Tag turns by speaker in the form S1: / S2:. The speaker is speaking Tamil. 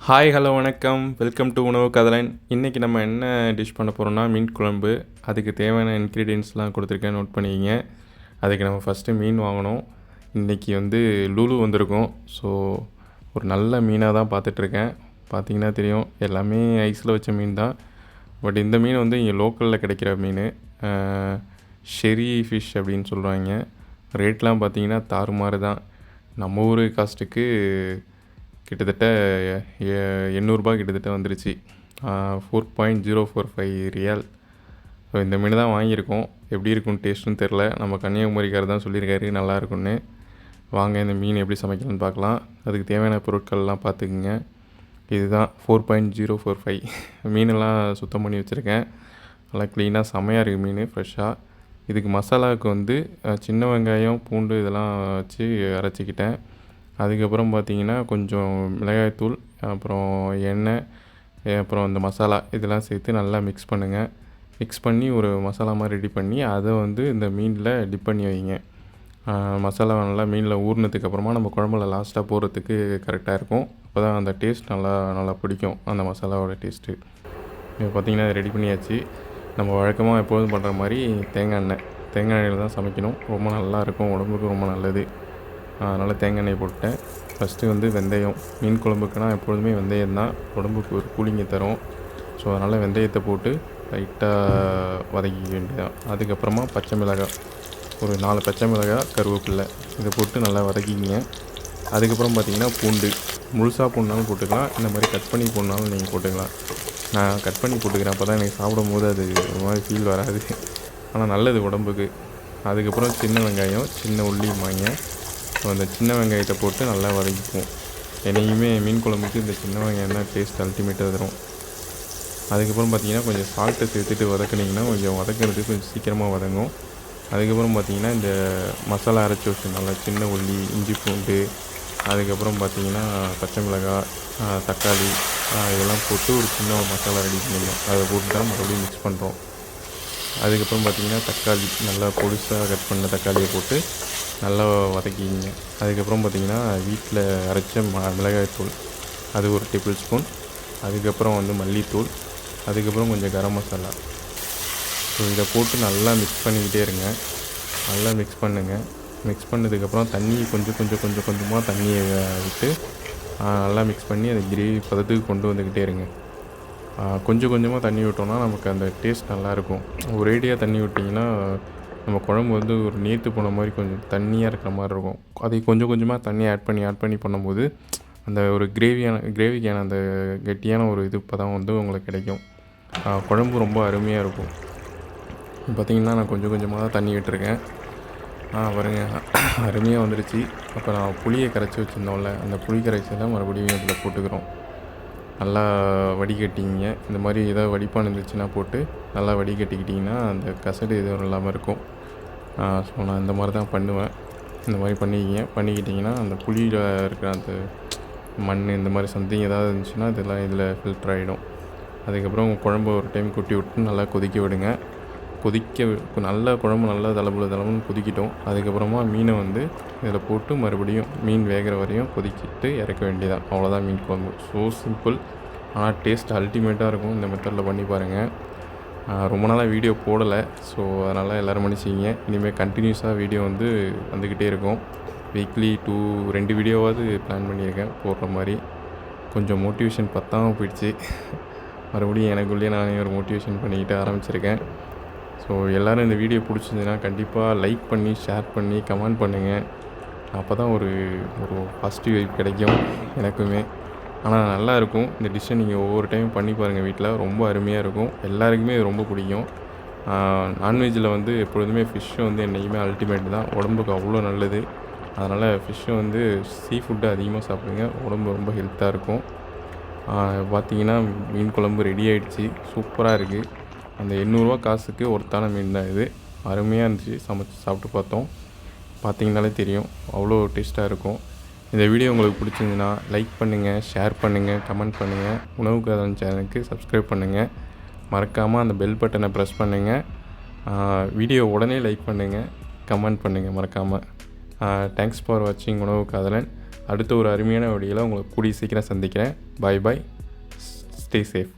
S1: ஹாய் ஹலோ வணக்கம், வெல்கம் டு உணவு கதலன். இன்றைக்கி நம்ம என்ன டிஷ் பண்ண போகிறோம்னா மீன் குழம்பு. அதுக்கு தேவையான இன்க்ரீடியன்ட்ஸ்லாம் கொடுத்துருக்கேன், நோட் பண்ணிக்கிங்க. அதுக்கு நம்ம ஃபஸ்ட்டு மீன் வாங்கணும். இன்றைக்கி லூலு வந்திருக்கோம். ஸோ ஒரு நல்ல மீனாக தான் பார்த்துட்ருக்கேன். பார்த்திங்கன்னா தெரியும், எல்லாமே ஐஸில் வச்ச மீன் தான். பட் இந்த மீன் இங்கே லோக்கலில் கிடைக்கிற மீன், ஷெரி ஃபிஷ் அப்படின்னு சொல்கிறாங்க. ரேட்லாம் பார்த்திங்கன்னா தாறுமாறு தான். நம்ம ஊர் காஸ்ட்டுக்கு கிட்டத்தட்ட 800 கிட்டத்தட்ட வந்துருச்சு. 4.045 ரியால். ஸோ இந்த மீன் தான் வாங்கியிருக்கோம். எப்படி இருக்குன்னு டேஸ்ட்டுன்னு தெரில. நம்ம கன்னியாகுமரிக்காரர் தான் சொல்லியிருக்காரு நல்லா இருக்குன்னு. வாங்க இந்த மீன் எப்படி சமைக்கலான்னு பார்க்கலாம். அதுக்கு தேவையான பொருட்கள்லாம் பார்த்துக்குங்க. இதுதான் 4.045 மீனெல்லாம் சுத்தம் பண்ணி வச்சுருக்கேன். நல்லா க்ளீனாக செமையாக இருக்குது மீன், ஃப்ரெஷ்ஷாக. இதுக்கு மசாலாவுக்கு சின்ன வெங்காயம், பூண்டு இதெல்லாம் வச்சு அரைச்சிக்கிட்டேன். அதுக்கப்புறம் பார்த்திங்கன்னா கொஞ்சம் மிளகாய்த்தூள், அப்புறம் எண்ணெய், அப்புறம் இந்த மசாலா இதெல்லாம் சேர்த்து நல்லா மிக்ஸ் பண்ணுங்கள். மிக்ஸ் பண்ணி ஒரு மசாலா மாதிரி ரெடி பண்ணி அதை இந்த மீனில் டிப் பண்ணி வைங்க. மசாலா நல்லா மீனில் ஊறினதுக்கப்புறமா நம்ம குழம்புல லாஸ்ட்டாக போடுறதுக்கு கரெக்டாக இருக்கும். அப்போ தான் அந்த டேஸ்ட் நல்லா பிடிக்கும், அந்த மசாலாவோட டேஸ்ட்டு. இப்போ பார்த்திங்கன்னா ரெடி பண்ணியாச்சு. நம்ம வழக்கமாக எப்போதும் பண்ணுற மாதிரி தேங்காய் எண்ணெயில் தான் சமைக்கணும். ரொம்ப நல்லாயிருக்கும், உடம்புக்கு ரொம்ப நல்லது. அதனால் தேங்காய் எண்ணெய் போட்டேன். ஃபஸ்ட்டு வெந்தயம். மீன் குழம்புக்குனா எப்பொழுதுமே வெந்தயம் தான் உடம்புக்கு ஒரு கூலிங்கை தரும். ஸோ அதனால் வெந்தயத்தை போட்டு லைட்டாக வதக்கிக்க வேண்டியதான். அதுக்கப்புறமா பச்சை மிளகாய், ஒரு 4 பச்சை மிளகாய், கருவேப்பில்லை இதை போட்டு நல்லா வதக்கிங்க. அதுக்கப்புறம் பார்த்திங்கன்னா பூண்டு, முழுசாக பூண்டாலும் போட்டுக்கலாம், இந்த மாதிரி கட் பண்ணி போடனாலும் நீங்கள் போட்டுக்கலாம். நான் கட் பண்ணி போட்டுக்கிறேன், அப்போ தான் எனக்கு சாப்பிடும்போது அது ஒரு மாதிரி ஃபீல் வராது, ஆனால் நல்லது உடம்புக்கு. அதுக்கப்புறம் சின்ன வெங்காயம், சின்ன உள்ளியுமாங்க. அந்த சின்ன வெங்காயத்தை போட்டு நல்லா வதக்கிக்குவோம். என்னைக்குமே மீன் குழம்புக்கு இந்த சின்ன வெங்காயம் தான் டேஸ்ட் அல்டிமேட்டாக தரும். அதுக்கப்புறம் பார்த்திங்கன்னா கொஞ்சம் சால்ட்டை சேர்த்துட்டு வதக்குனிங்கன்னா கொஞ்சம் வதக்கிறதுக்கு கொஞ்சம் சீக்கிரமாக வதங்கும். அதுக்கப்புறம் பார்த்திங்கன்னா இந்த மசாலா அரைச்சி வச்சு நல்லா சின்ன உள்ளி, இஞ்சி பூண்டு, அதுக்கப்புறம் பார்த்திங்கன்னா பச்சை மிளகாய், தக்காளி இதெல்லாம் போட்டு ஒரு சின்ன மசாலா ரெடி பண்ணிடலாம். அதை போட்டு தான் மறுபடியும் மிக்ஸ் பண்ணுறோம். அதுக்கப்புறம் பார்த்திங்கன்னா தக்காளி, நல்லா பொடிசாக கட் பண்ண தக்காளியை போட்டு நல்லா வதக்கிங்க. அதுக்கப்புறம் பார்த்திங்கன்னா வீட்டில் அரைச்ச மிளகாய்த்தூள், அது ஒரு டேபிள் ஸ்பூன். அதுக்கப்புறம் மல்லித்தூள், அதுக்கப்புறம் கொஞ்சம் கரம் மசாலா. ஸோ இதை போட்டு நல்லா மிக்ஸ் பண்ணிக்கிட்டே இருங்க. நல்லா மிக்ஸ் பண்ணுங்கள். மிக்ஸ் பண்ணதுக்கப்புறம் தண்ணி கொஞ்சமாக தண்ணியை விட்டு நல்லா மிக்ஸ் பண்ணி அதை கிரேவி பதத்துக்கு கொண்டு வந்துக்கிட்டே இருங்க. கொஞ்சமாக தண்ணி விட்டோம்னா நமக்கு அந்த டேஸ்ட் நல்லாயிருக்கும். ஒரேடியாக தண்ணி விட்டிங்கன்னா நம்ம குழம்பு ஒரு நீர்த்து போன மாதிரி கொஞ்சம் தண்ணியாக இருக்கிற மாதிரி இருக்கும். அதை கொஞ்சமாக தண்ணி ஆட் பண்ணி பண்ணும்போது அந்த ஒரு கிரேவிக்கான அந்த கெட்டியான ஒரு இது இப்போ தான் உங்களுக்கு கிடைக்கும். குழம்பு ரொம்ப அருமையாக இருக்கும். பார்த்திங்கன்னா நான் கொஞ்சமாக தான் தண்ணி விட்டுருக்கேன். பாருங்க, அருமையாக வந்துடுச்சு. அப்போ நான் புளியை கரைச்சி வச்சுருந்தோம்ல, அந்த புளி கரைச்சலை மறுபடியும் இதில் போட்டுக்கிறோம். நல்லா வடிகட்டிங்க. இந்த மாதிரி ஏதாவது வடிப்பான் இருந்துச்சுன்னா போட்டு நல்லா வடிகட்டிக்கிட்டிங்கன்னா அந்த கசடு எதுவும் இல்லாமல் இருக்கும். ஸோ நான் இந்த மாதிரி தான் பண்ணுவேன். இந்த மாதிரி பண்ணிக்கிட்டிங்கன்னா அந்த புளியில் இருக்கிற அந்த மண் இந்த மாதிரி சம்திங் ஏதாவது இருந்துச்சுன்னா இதெல்லாம் இதில் ஃபில்டர் ஆகிடும். அதுக்கப்புறம் குழம்பு ஒரு டைம் கொட்டி விட்டு நல்லா கொதிக்க விடுங்க. நல்லா குழம்பு நல்லா தளபுன்னு கொதிக்கிட்டோம். அதுக்கப்புறமா மீனை இதில் போட்டு மறுபடியும் மீன் வேகிற வரையும் கொதிக்கிட்டு இறக்க வேண்டியதான். அவ்வளோதான் மீன் குழம்பு. ஸோ சிம்பிள், ஆனால் டேஸ்ட் அல்டிமேட்டாக இருக்கும். இந்த மெத்தடில் பண்ணி பாருங்கள். ரொம்ப நாளாக வீடியோ போடலை, ஸோ அதனால் எல்லோரும் மன்னிச்சிங்க. இனிமேல் கண்டினியூஸாக வீடியோ வந்துக்கிட்டே இருக்கும். வீக்லி 2 வீடியோவாவது பிளான் பண்ணியிருக்கேன் போடுற மாதிரி. கொஞ்சம் மோட்டிவேஷன் பத்தாமல் போயிடுச்சு. மறுபடியும் எனக்குள்ளேயே நானே ஒரு மோட்டிவேஷன் பண்ணிக்கிட்டு ஆரம்பிச்சிருக்கேன். ஸோ எல்லோரும் இந்த வீடியோ பிடிச்சிருந்துன்னா கண்டிப்பாக லைக் பண்ணி, ஷேர் பண்ணி, கமெண்ட் பண்ணுங்கள். அப்போ தான் ஒரு பாசிட்டிவ் வைப் கிடைக்கும் எனக்குமே. ஆனால் நல்லாயிருக்கும். இந்த டிஷ்ஷை நீங்கள் ஒவ்வொரு டைம் பண்ணி பாருங்கள் வீட்டில், ரொம்ப அருமையாக இருக்கும். எல்லாருக்குமே இது ரொம்ப பிடிக்கும். நான்வெஜ்ஜில் எப்பொழுதுமே ஃபிஷ்ஷு என்றைக்குமே அல்டிமேட் தான், உடம்புக்கு அவ்வளோ நல்லது. அதனால் ஃபிஷ்ஷு சீ ஃபுட்டை அதிகமாக சாப்பிடுங்க, உடம்பு ரொம்ப ஹெல்த்தாக இருக்கும். பார்த்திங்கன்னா மீன் குழம்பு ரெடி ஆகிடுச்சு. சூப்பராக இருக்குது. அந்த 800 காசுக்கு ஒர்த்தான மீன் தான் இது. அருமையாக இருந்துச்சு. சமைச்சு சாப்பிட்டு பார்த்தோம். பார்த்திங்கனாலே தெரியும், அவ்வளோ டேஸ்ட்டாக இருக்கும். இந்த வீடியோ உங்களுக்கு பிடிச்சிருந்துன்னா லைக் பண்ணுங்கள், ஷேர் பண்ணுங்கள், கமெண்ட் பண்ணுங்கள். உணவு கதலன் சேனலுக்கு சப்ஸ்கிரைப் பண்ணுங்கள். மறக்காமல் அந்த பெல் பட்டனை ப்ரெஸ் பண்ணுங்கள். வீடியோ உடனே லைக் பண்ணுங்கள், கமெண்ட் பண்ணுங்கள் மறக்காமல். தேங்க்ஸ் ஃபார் வாட்சிங் உணவு கதலன். அடுத்த ஒரு அருமையான வீடியோவில் உங்களை கூடிய சீக்கிரம் சந்திக்கிறேன். Bye bye. Stay safe.